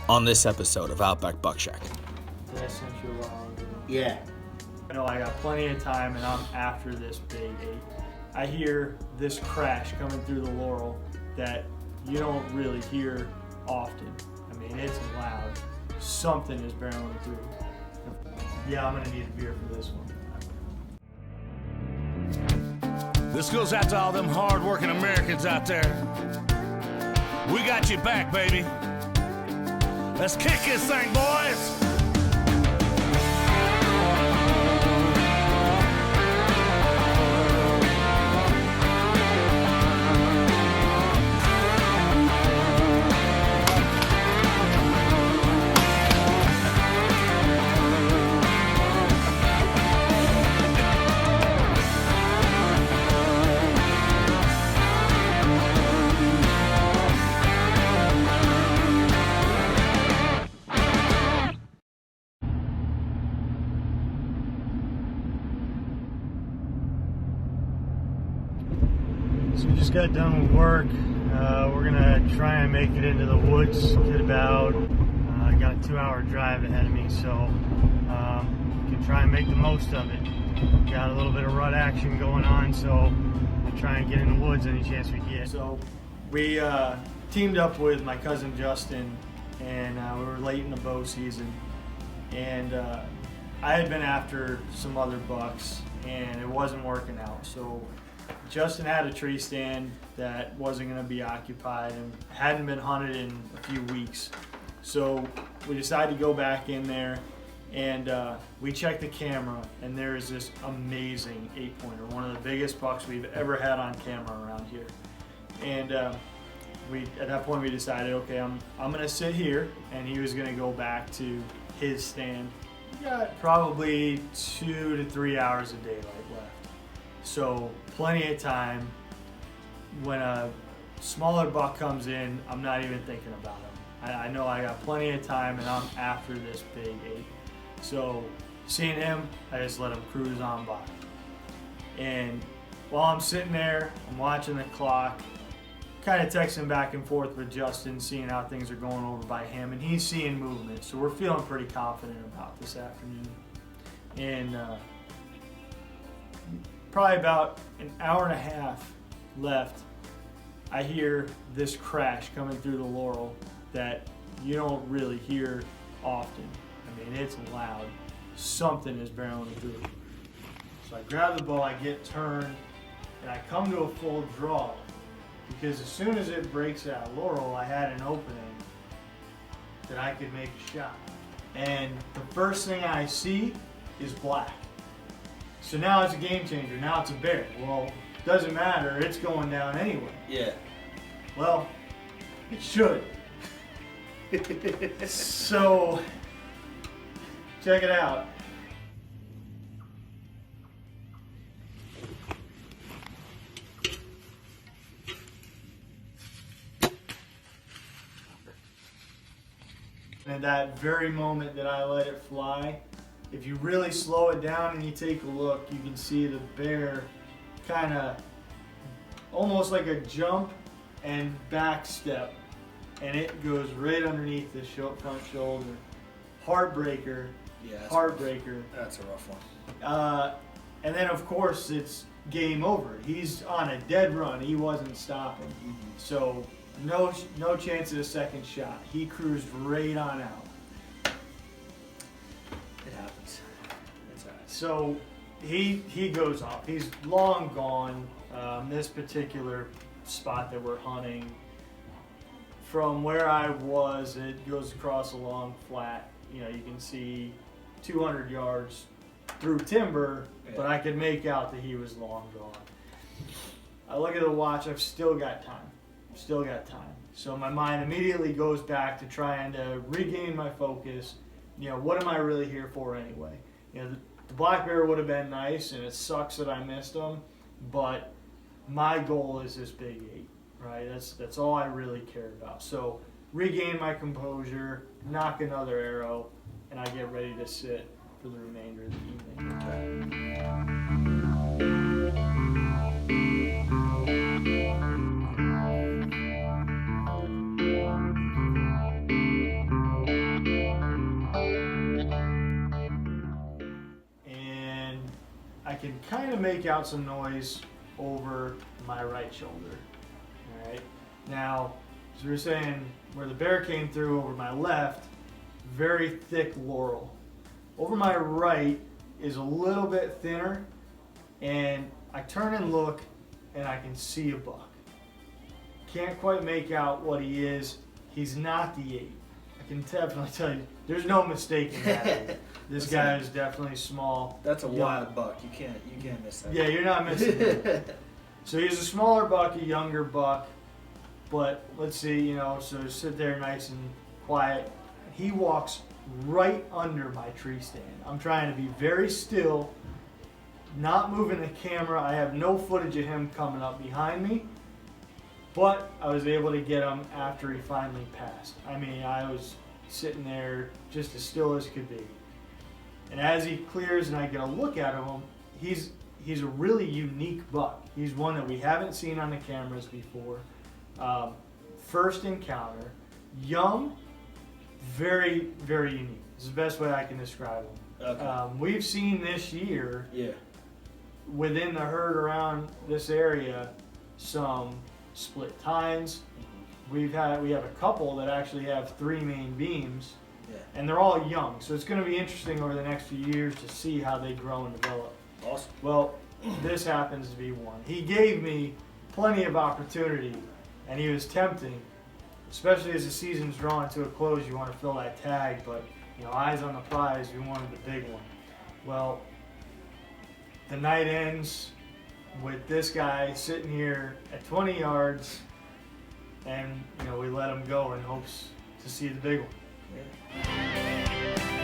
on this episode of Outback Buck Shack. Did I send you a while ago? Yeah. I know I got plenty of time and I'm after this big 8. I hear this crash coming through the Laurel that you don't really hear often. I mean, it's loud. Something is barreling through. Yeah, I'm gonna need a beer for this one. This goes out to all them hard-working Americans out there. We got you back, baby. Let's kick this thing, boys. So we just got done with work. We're gonna try and make it into the woods. Get about, I got a 2-hour drive ahead of me, so can try and make the most of it. Got a little bit of rut action going on, so we'll try and get in the woods any chance we get. So we teamed up with my cousin Justin, and we were late in the bow season, and I had been after some other bucks, and it wasn't working out. So Justin had a tree stand that wasn't going to be occupied and hadn't been hunted in a few weeks. So we decided to go back in there, and we checked the camera, and there is this amazing 8-pointer, one of the biggest bucks we've ever had on camera around here. And at that point we decided, okay, I'm going to sit here, and he was going to go back to his stand. We got probably 2 to 3 hours of daylight left. So plenty of time. When a smaller buck comes in, I'm not even thinking about him. I know I got plenty of time and I'm after this big 8. So seeing him, I just let him cruise on by. And while I'm sitting there, I'm watching the clock, kind of texting back and forth with Justin, seeing how things are going over by him, and he's seeing movement. So we're feeling pretty confident about this afternoon. And probably about an hour and a half left, I hear this crash coming through the Laurel that you don't really hear often. I mean, it's loud. Something is barreling through. So I grab the bow, I get turned, and I come to a full draw, because as soon as it breaks that Laurel, I had an opening that I could make a shot. And the first thing I see is black. So now it's a game changer. Now it's a bear. Well, doesn't matter. It's going down anyway. Yeah. Well, it should. So, check it out. And at that very moment that I let it fly, if you really slow it down and you take a look, you can see the bear kind of almost like a jump and back step, and it goes right underneath the front shoulder. Heartbreaker. Yeah. Heartbreaker. That's a rough one. And then of course it's game over. He's on a dead run. He wasn't stopping. Mm-hmm. So no chance at a second shot. He cruised right on out. It happens. It's alright. So he goes off. He's long gone. This particular spot that we're hunting, from where I was, it goes across a long flat. You know, you can see 200 yards through timber, but I could make out that he was long gone. I look at the watch. I've still got time. So my mind immediately goes back to trying to regain my focus. You know, what am I really here for anyway? You know, the black bear would have been nice, and it sucks that I missed him, but my goal is this big 8, right? That's all I really care about. So regain my composure, knock another arrow, and I get ready to sit for the remainder of the evening. can kind of make out some noise over my right shoulder. All right. Now, as we were saying, where the bear came through over my left, very thick laurel. Over my right is a little bit thinner, and I turn and look, and I can see a buck. Can't quite make out what he is. He's not the 8. I can definitely tell you, there's no mistaking that. This guy is definitely small. That's a young. wild buck. You can't miss that. Yeah, you're not missing it. So he's a smaller buck, a younger buck. But let's see, so sit there nice and quiet. He walks right under my tree stand. I'm trying to be very still, not moving the camera. I have no footage of him coming up behind me, but I was able to get him after he finally passed. I mean, I was sitting there just as still as could be. And as he clears and I get a look at him, he's a really unique buck. He's one that we haven't seen on the cameras before. First encounter, young, very, very unique. This is the best way I can describe him. Okay. We've seen this year, Yeah. within the herd around this area, some split tines. We have a couple that actually have 3 main beams, Yeah. and they're all young. So it's going to be interesting over the next few years to see how they grow and develop. Awesome. Well, this happens to be one. He gave me plenty of opportunity, and he was tempting, especially as the season's drawing to a close. You want to fill that tag, but eyes on the prize. We wanted the big one. Well, the night ends with this guy sitting here at 20 yards, and we let him go in hopes to see the big one. Yeah.